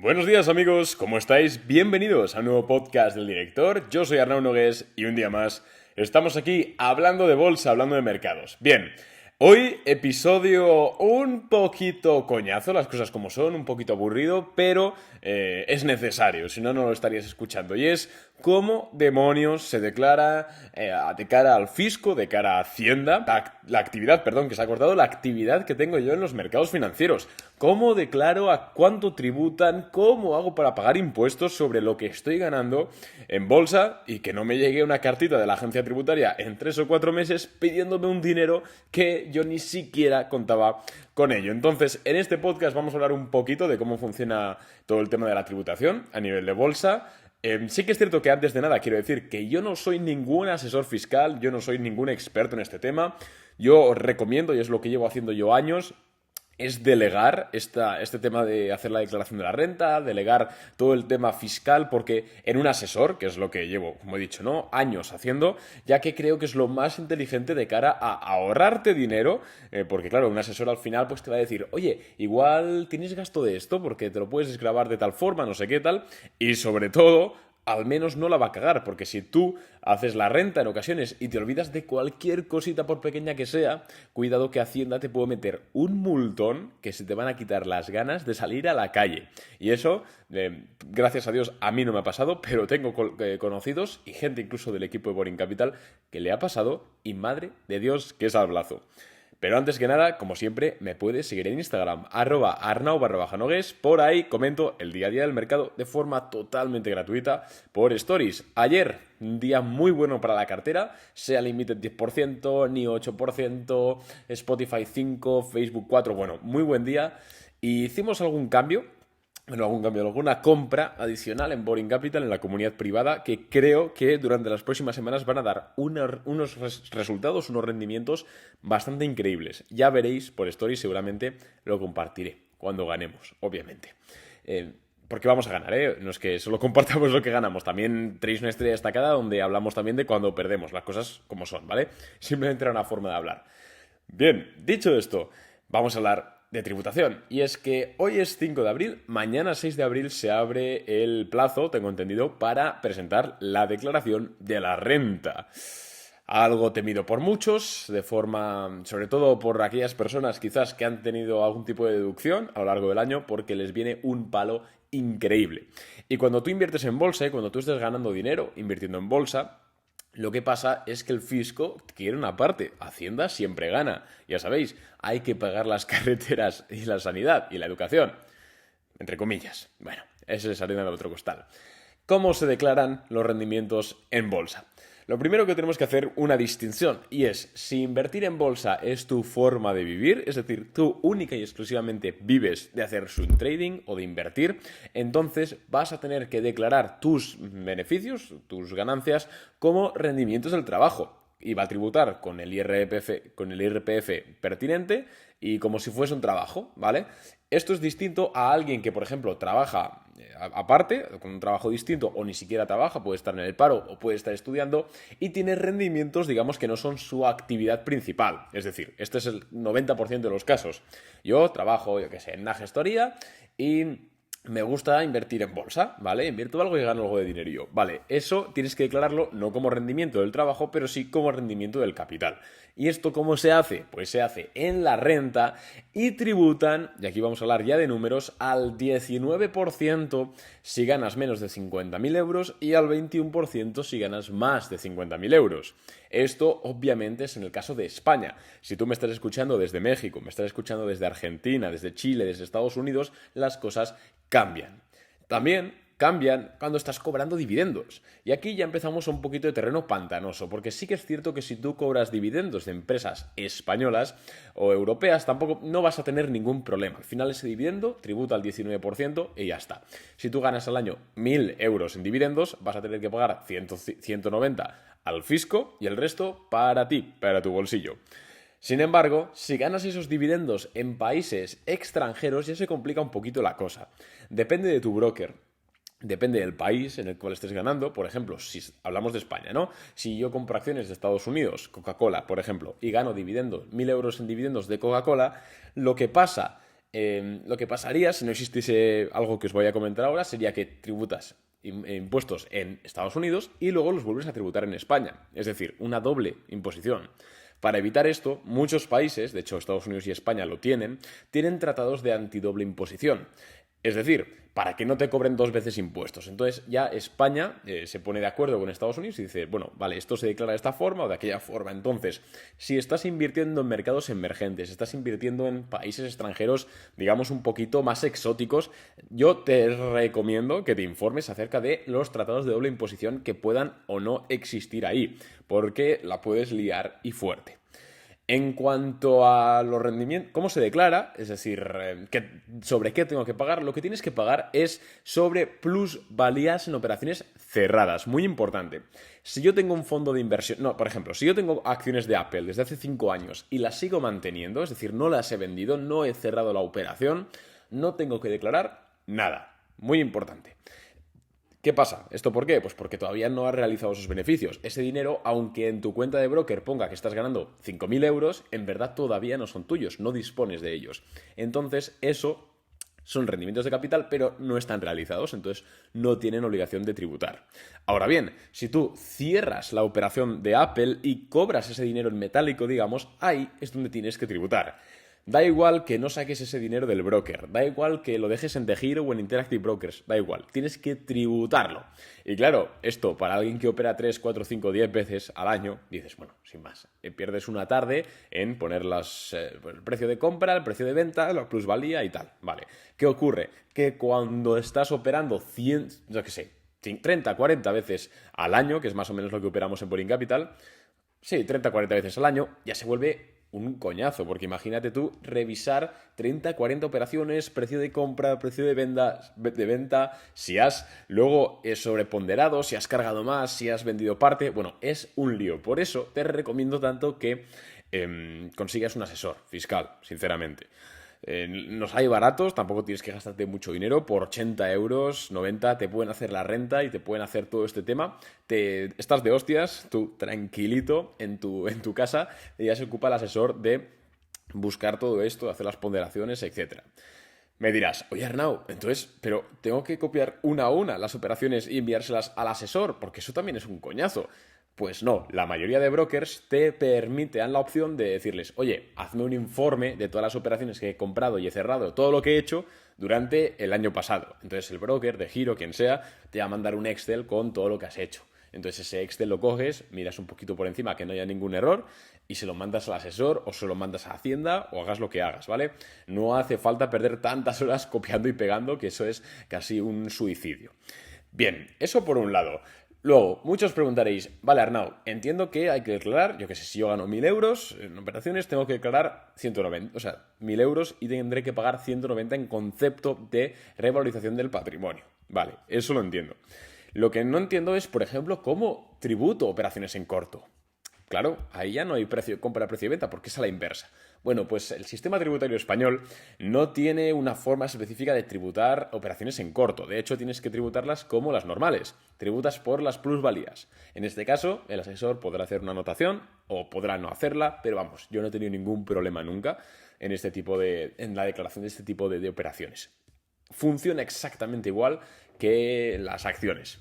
Buenos días amigos, ¿cómo estáis? Bienvenidos a un nuevo podcast del director. Yo soy Arnau Nogués y un día más estamos aquí hablando de bolsa, hablando de mercados. Bien, hoy episodio un poquito coñazo, las cosas como son, un poquito aburrido, pero es necesario, si no, no lo estarías escuchando. Y es cómo demonios se declara de cara al fisco, de cara a Hacienda, la actividad, perdón, que se ha cortado, la actividad que tengo yo en los mercados financieros. ¿Cómo declaro a cuánto tributan? ¿Cómo hago para pagar impuestos sobre lo que estoy ganando en bolsa y que no me llegue una cartita de la agencia tributaria en 3 o 4 meses pidiéndome un dinero que yo ni siquiera contaba con ello? Entonces, en este podcast vamos a hablar un poquito de cómo funciona todo el tema de la tributación a nivel de bolsa. Sí que es cierto que antes de nada quiero decir que yo no soy ningún asesor fiscal, yo no soy ningún experto en este tema. Yo os recomiendo, y es lo que llevo haciendo yo años, es delegar este tema de hacer la declaración de la renta, delegar todo el tema fiscal, porque en un asesor, que es lo que llevo, como he dicho, ¿no?, años haciendo, ya que creo que es lo más inteligente de cara a ahorrarte dinero, porque claro, un asesor al final pues te va a decir, oye, igual tienes gasto de esto, porque te lo puedes desgravar de tal forma, no sé qué tal, y sobre todo, al menos no la va a cagar, porque si tú haces la renta en ocasiones y te olvidas de cualquier cosita por pequeña que sea, cuidado que Hacienda te puede meter un multón que se te van a quitar las ganas de salir a la calle. Y eso, gracias a Dios, a mí no me ha pasado, pero tengo conocidos y gente incluso del equipo de Boring Capital que le ha pasado y madre de Dios que es sablazo. Pero antes que nada, como siempre, me puedes seguir en Instagram, @arnau_nogues. Por ahí comento el día a día del mercado de forma totalmente gratuita por Stories. Ayer, un día muy bueno para la cartera, sea Limited 10%, NIO 8%, Spotify 5%, Facebook 4%. Bueno, muy buen día. Y hicimos algún cambio, alguna compra adicional en Boring Capital, en la comunidad privada, que creo que durante las próximas semanas van a dar unos resultados, unos rendimientos bastante increíbles. Ya veréis por Story, seguramente lo compartiré cuando ganemos, obviamente. Porque vamos a ganar, ¿eh? No es que solo compartamos lo que ganamos, también tenéis una estrella destacada donde hablamos también de cuando perdemos, las cosas como son, ¿vale? Simplemente era una forma de hablar. Bien, dicho esto, vamos a hablar de tributación. Y es que hoy es 5 de abril, mañana 6 de abril se abre el plazo, tengo entendido, para presentar la declaración de la renta. Algo temido por muchos, de forma, sobre todo por aquellas personas quizás que han tenido algún tipo de deducción a lo largo del año, porque les viene un palo increíble. Y cuando tú inviertes en bolsa y cuando tú estés ganando dinero invirtiendo en bolsa, lo que pasa es que el fisco quiere una parte. Hacienda siempre gana. Ya sabéis, hay que pagar las carreteras y la sanidad y la educación. Entre comillas. Bueno, esa es harina de otro costal. ¿Cómo se declaran los rendimientos en bolsa? Lo primero que tenemos que hacer una distinción, y es, si invertir en bolsa es tu forma de vivir, es decir, tú única y exclusivamente vives de hacer swing trading o de invertir, entonces vas a tener que declarar tus beneficios, tus ganancias, como rendimientos del trabajo. Y va a tributar con el IRPF pertinente y como si fuese un trabajo, ¿vale? Esto es distinto a alguien que, por ejemplo, trabaja aparte, con un trabajo distinto, o ni siquiera trabaja, puede estar en el paro o puede estar estudiando, y tiene rendimientos, digamos, que no son su actividad principal. Es decir, este es el 90% de los casos. Yo trabajo, yo qué sé, en una gestoría y me gusta invertir en bolsa, ¿vale? Invierto algo y gano algo de dinero. Vale, eso tienes que declararlo no como rendimiento del trabajo, pero sí como rendimiento del capital. ¿Y esto cómo se hace? Pues se hace en la renta y tributan, y aquí vamos a hablar ya de números, al 19% si ganas menos de 50.000 euros y al 21% si ganas más de 50.000 euros. Esto obviamente es en el caso de España. Si tú me estás escuchando desde México, me estás escuchando desde Argentina, desde Chile, desde Estados Unidos, las cosas cambian. También cambian cuando estás cobrando dividendos. Y aquí ya empezamos un poquito de terreno pantanoso, porque sí que es cierto que si tú cobras dividendos de empresas españolas o europeas, tampoco no vas a tener ningún problema. Al final ese dividendo tributa al 19% y ya está. Si tú ganas al año 1.000 euros en dividendos, vas a tener que pagar 190 al fisco y el resto para ti, para tu bolsillo. Sin embargo, si ganas esos dividendos en países extranjeros ya se complica un poquito la cosa. Depende de tu broker. Depende del país en el cual estés ganando. Por ejemplo, si hablamos de España, ¿no? Si yo compro acciones de Estados Unidos, Coca-Cola, por ejemplo, y gano dividendos, 1.000 euros en dividendos de Coca-Cola, lo que pasa lo que pasaría si no existiese algo que os voy a comentar ahora sería que tributas impuestos en Estados Unidos y luego los vuelves a tributar en España. Es decir, una doble imposición. Para evitar esto, muchos países, de hecho Estados Unidos y España lo tienen tratados de antidoble imposición. Es decir, para que no te cobren dos veces impuestos. Entonces ya España se pone de acuerdo con Estados Unidos y dice, bueno, vale, esto se declara de esta forma o de aquella forma. Entonces, si estás invirtiendo en mercados emergentes, estás invirtiendo en países extranjeros, digamos, un poquito más exóticos, yo te recomiendo que te informes acerca de los tratados de doble imposición que puedan o no existir ahí, porque la puedes liar y fuerte. En cuanto a los rendimientos, ¿cómo se declara? Es decir, ¿sobre qué tengo que pagar? Lo que tienes que pagar es sobre plusvalías en operaciones cerradas. Muy importante. Si yo tengo un fondo de inversión, no, por ejemplo, si yo tengo acciones de Apple desde hace 5 años y las sigo manteniendo, es decir, no las he vendido, no he cerrado la operación, no tengo que declarar nada. Muy importante. ¿Qué pasa? ¿Esto por qué? Pues porque todavía no has realizado esos beneficios. Ese dinero, aunque en tu cuenta de broker ponga que estás ganando 5.000 euros, en verdad todavía no son tuyos, no dispones de ellos. Entonces, eso son rendimientos de capital, pero no están realizados, entonces no tienen obligación de tributar. Ahora bien, si tú cierras la operación de Apple y cobras ese dinero en metálico, digamos, ahí es donde tienes que tributar. Da igual que no saques ese dinero del broker, da igual que lo dejes en DEGIRO o en Interactive Brokers, da igual, tienes que tributarlo. Y claro, esto para alguien que opera 3, 4, 5, 10 veces al año, dices, bueno, sin más, pierdes una tarde en poner el precio de compra, el precio de venta, la plusvalía y tal, vale. ¿Qué ocurre? Que cuando estás operando 100, yo qué sé, 30, 40 veces al año, que es más o menos lo que operamos en Boring Capital, sí, 30, 40 veces al año, ya se vuelve un coñazo, porque imagínate tú revisar 30, 40 operaciones, precio de compra, precio de venta, si has luego sobreponderado, si has cargado más, si has vendido parte, bueno, es un lío. Por eso te recomiendo tanto que consigas un asesor fiscal, sinceramente. Los hay baratos, tampoco tienes que gastarte mucho dinero, por 80 euros, 90 te pueden hacer la renta y te pueden hacer todo este tema. Estás de hostias, tú tranquilito en tu casa y ya se ocupa el asesor de buscar todo esto, de hacer las ponderaciones, etc. Me dirás, oye Arnau, entonces, pero tengo que copiar una a una las operaciones y enviárselas al asesor, porque eso también es un coñazo. Pues no, la mayoría de brokers te dan la opción de decirles, oye, hazme un informe de todas las operaciones que he comprado y he cerrado, todo lo que he hecho durante el año pasado. Entonces el broker, DEGIRO, quien sea, te va a mandar un Excel con todo lo que has hecho. Entonces ese Excel lo coges, miras un poquito por encima que no haya ningún error y se lo mandas al asesor o se lo mandas a Hacienda o hagas lo que hagas, ¿vale? No hace falta perder tantas horas copiando y pegando, que eso es casi un suicidio. Bien, eso por un lado. Luego, muchos preguntaréis, vale Arnau, entiendo que hay que declarar, yo qué sé, si yo gano 1.000 euros en operaciones, tengo que declarar 190, o sea, 1.000 euros y tendré que pagar 190 en concepto de revalorización del patrimonio. Vale, eso lo entiendo. Lo que no entiendo es, por ejemplo, cómo tributo operaciones en corto. Claro, ahí ya no hay precio compra, precio y venta, porque es a la inversa. Bueno, pues el sistema tributario español no tiene una forma específica de tributar operaciones en corto. De hecho, tienes que tributarlas como las normales. Tributas por las plusvalías. En este caso, el asesor podrá hacer una anotación o podrá no hacerla, pero vamos, yo no he tenido ningún problema nunca en la declaración de este tipo de operaciones. Funciona exactamente igual que las acciones.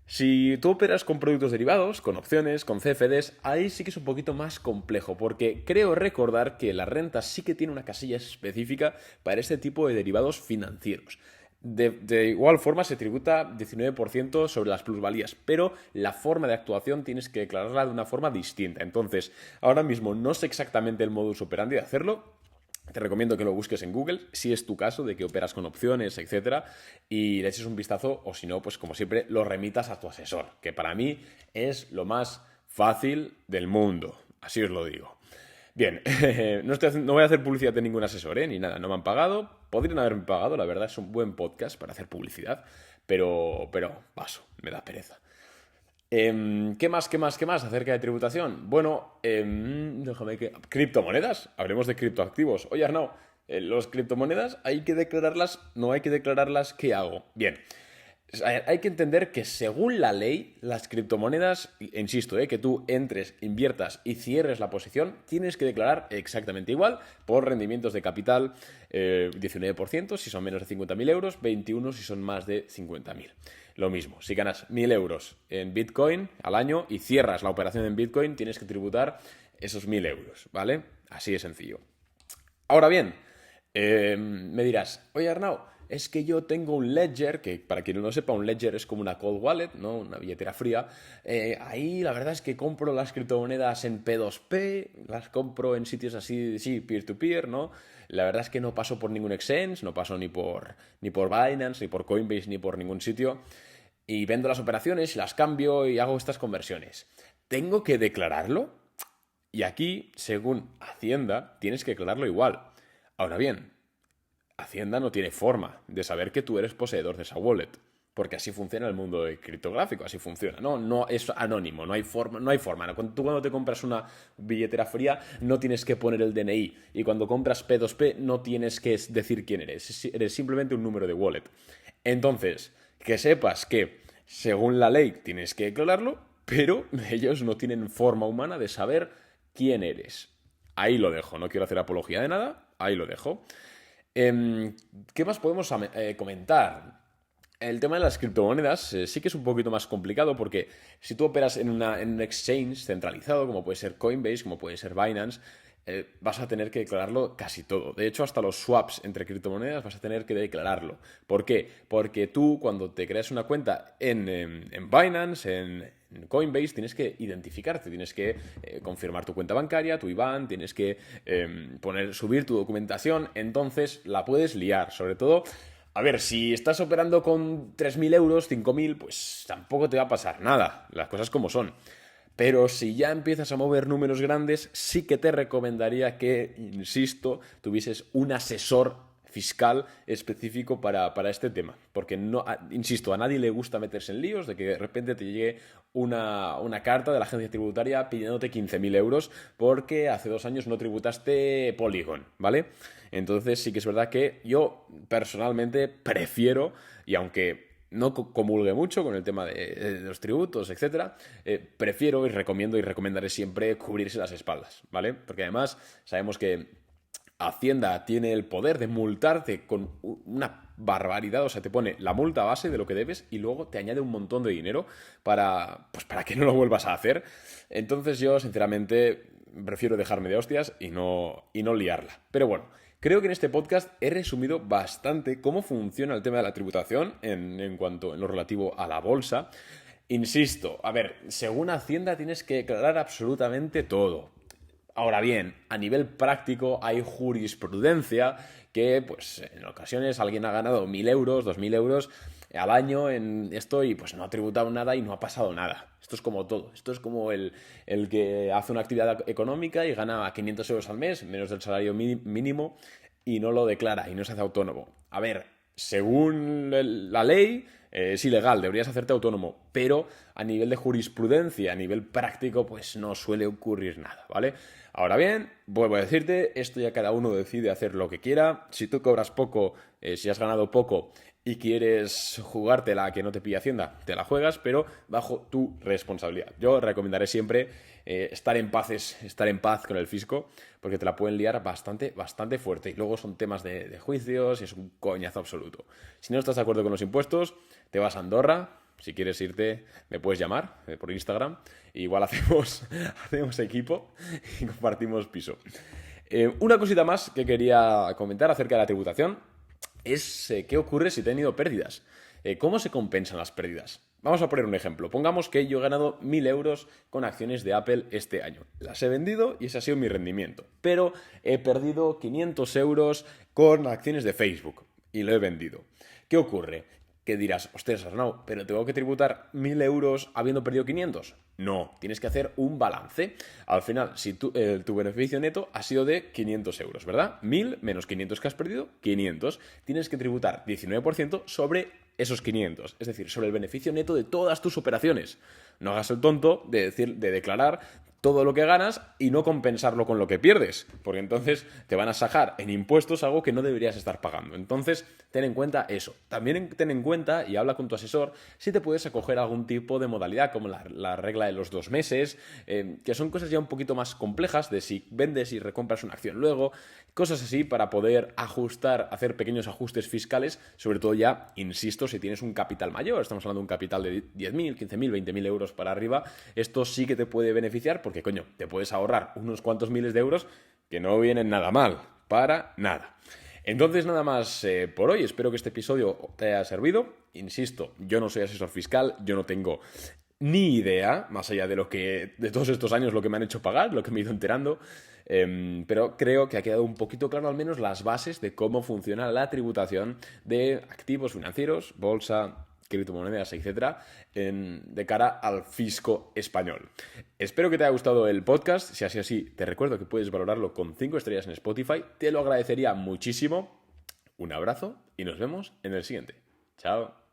Si tú operas con productos derivados, con opciones, con CFDs, ahí sí que es un poquito más complejo, porque creo recordar que la renta sí que tiene una casilla específica para este tipo de derivados financieros. De igual forma se tributa 19% sobre las plusvalías, pero la forma de actuación tienes que declararla de una forma distinta. Entonces, ahora mismo no sé exactamente el modus operandi de hacerlo. Te recomiendo que lo busques en Google, si es tu caso, de que operas con opciones, etcétera, y le eches un vistazo, o si no, pues como siempre, lo remitas a tu asesor, que para mí es lo más fácil del mundo, así os lo digo. Bien, no voy a hacer publicidad de ningún asesor, ni nada, no me han pagado, podrían haberme pagado, la verdad es un buen podcast para hacer publicidad, pero paso, me da pereza. ¿Qué más acerca de tributación? Bueno, déjame que... Criptomonedas, hablemos de criptoactivos. Oye, Arnau, ¿los criptomonedas hay que declararlas? ¿No hay que declararlas? ¿Qué hago? Bien, Hay que entender que según la ley, las criptomonedas, insisto, que tú entres, inviertas y cierres la posición, tienes que declarar exactamente igual por rendimientos de capital, 19% si son menos de 50.000 euros, 21 si son más de 50.000. Lo mismo, si ganas 1.000 euros en Bitcoin al año y cierras la operación en Bitcoin, tienes que tributar esos 1.000 euros, ¿vale? Así de sencillo. Ahora bien, me dirás, oye Arnau, es que yo tengo un Ledger, que para quien no lo sepa, un Ledger es como una cold wallet, ¿no? Una billetera fría. Ahí la verdad es que compro las criptomonedas en P2P, las compro en sitios así, sí, peer-to-peer, ¿no? La verdad es que no paso por ningún exchange, no paso ni por Binance, ni por Coinbase, ni por ningún sitio. Y vendo las operaciones, las cambio y hago estas conversiones. ¿Tengo que declararlo? Y aquí, según Hacienda, tienes que declararlo igual. Ahora bien, Hacienda no tiene forma de saber que tú eres poseedor de esa wallet, porque así funciona el mundo criptográfico, así funciona, ¿no? No es anónimo, no hay forma, no hay forma. Tú cuando te compras una billetera fría no tienes que poner el DNI y cuando compras P2P no tienes que decir quién eres simplemente un número de wallet. Entonces, que sepas que según la ley tienes que declararlo, pero ellos no tienen forma humana de saber quién eres. Ahí lo dejo, no quiero hacer apología de nada, ahí lo dejo. ¿Qué más podemos comentar? El tema de las criptomonedas sí que es un poquito más complicado porque si tú operas en un exchange centralizado, como puede ser Coinbase, como puede ser Binance, vas a tener que declararlo casi todo. De hecho, hasta los swaps entre criptomonedas vas a tener que declararlo. ¿Por qué? Porque tú cuando te creas una cuenta en Binance, en Coinbase, tienes que identificarte, tienes que confirmar tu cuenta bancaria, tu IBAN, tienes que subir tu documentación, entonces la puedes liar, sobre todo. A ver, si estás operando con 3.000 euros, 5.000, pues tampoco te va a pasar nada, las cosas como son. Pero si ya empiezas a mover números grandes, sí que te recomendaría que, insisto, tuvieses un asesor fiscal específico para este tema. Porque, no, insisto, a nadie le gusta meterse en líos de que de repente te llegue una carta de la agencia tributaria pidiéndote 15.000 euros porque hace 2 años no tributaste Polygon, ¿vale? Entonces sí que es verdad que yo personalmente prefiero, y aunque no comulgue mucho con el tema de los tributos, etcétera, prefiero y recomiendo y recomendaré siempre cubrirse las espaldas, ¿vale? Porque además sabemos que Hacienda tiene el poder de multarte con una barbaridad, o sea, te pone la multa base de lo que debes y luego te añade un montón de dinero para que no lo vuelvas a hacer. Entonces yo, sinceramente, prefiero dejarme de hostias y no liarla. Pero bueno, creo que en este podcast he resumido bastante cómo funciona el tema de la tributación en cuanto en lo relativo a la bolsa. Insisto, a ver, según Hacienda tienes que declarar absolutamente todo. Ahora bien, a nivel práctico hay jurisprudencia que, pues, en ocasiones alguien ha ganado 1.000 euros, 2.000 euros al año en esto y pues no ha tributado nada y no ha pasado nada. Esto es como todo. Esto es como el que hace una actividad económica y gana 500 euros al mes, menos del salario mínimo, y no lo declara y no se hace autónomo. A ver, según la ley, es ilegal, deberías hacerte autónomo, pero a nivel de jurisprudencia, a nivel práctico, pues no suele ocurrir nada, ¿vale? Ahora bien, vuelvo a decirte, esto ya cada uno decide hacer lo que quiera. Si tú cobras poco, si has ganado poco y quieres jugártela a que no te pille Hacienda, te la juegas, pero bajo tu responsabilidad. Yo recomendaré siempre estar en paz con el fisco, porque te la pueden liar bastante, bastante fuerte. Y luego son temas de juicios y es un coñazo absoluto. Si no estás de acuerdo con los impuestos, te vas a Andorra. Si quieres irte, me puedes llamar por Instagram. Igual hacemos equipo y compartimos piso. Una cosita más que quería comentar acerca de la tributación es qué ocurre si he tenido pérdidas. ¿Cómo se compensan las pérdidas? Vamos a poner un ejemplo. Pongamos que yo he ganado 1.000 euros con acciones de Apple este año. Las he vendido y ese ha sido mi rendimiento. Pero he perdido 500 euros con acciones de Facebook y lo he vendido. ¿Qué ocurre? Que dirás, ostras, Arnau, ¿pero tengo que tributar 1.000 euros habiendo perdido 500? No, tienes que hacer un balance. Al final, si tu beneficio neto ha sido de 500 euros, ¿verdad? 1.000 menos 500 que has perdido, 500. Tienes que tributar 19% sobre esos 500, es decir, sobre el beneficio neto de todas tus operaciones. No hagas el tonto de declarar todo lo que ganas y no compensarlo con lo que pierdes, porque entonces te van a sacar en impuestos algo que no deberías estar pagando. Entonces, ten en cuenta eso. También ten en cuenta y habla con tu asesor si te puedes acoger a algún tipo de modalidad, como la regla de los 2 meses, que son cosas ya un poquito más complejas de si vendes y recompras una acción luego, cosas así para poder ajustar, hacer pequeños ajustes fiscales, sobre todo ya, insisto, si tienes un capital mayor, estamos hablando de un capital de 10.000, 15.000, 20.000 euros para arriba, esto sí que te puede beneficiar porque, coño, te puedes ahorrar unos cuantos miles de euros que no vienen nada mal, para nada. Entonces, nada más por hoy. Espero que este episodio te haya servido. Insisto, yo no soy asesor fiscal, yo no tengo ni idea, más allá de todos estos años, lo que me han hecho pagar, lo que me he ido enterando, pero creo que ha quedado un poquito claro al menos las bases de cómo funciona la tributación de activos financieros, bolsa, criptomonedas, etcétera, de cara al fisco español. Espero que te haya gustado el podcast. Si así así, te recuerdo que puedes valorarlo con 5 estrellas en Spotify. Te lo agradecería muchísimo. Un abrazo y nos vemos en el siguiente. Chao.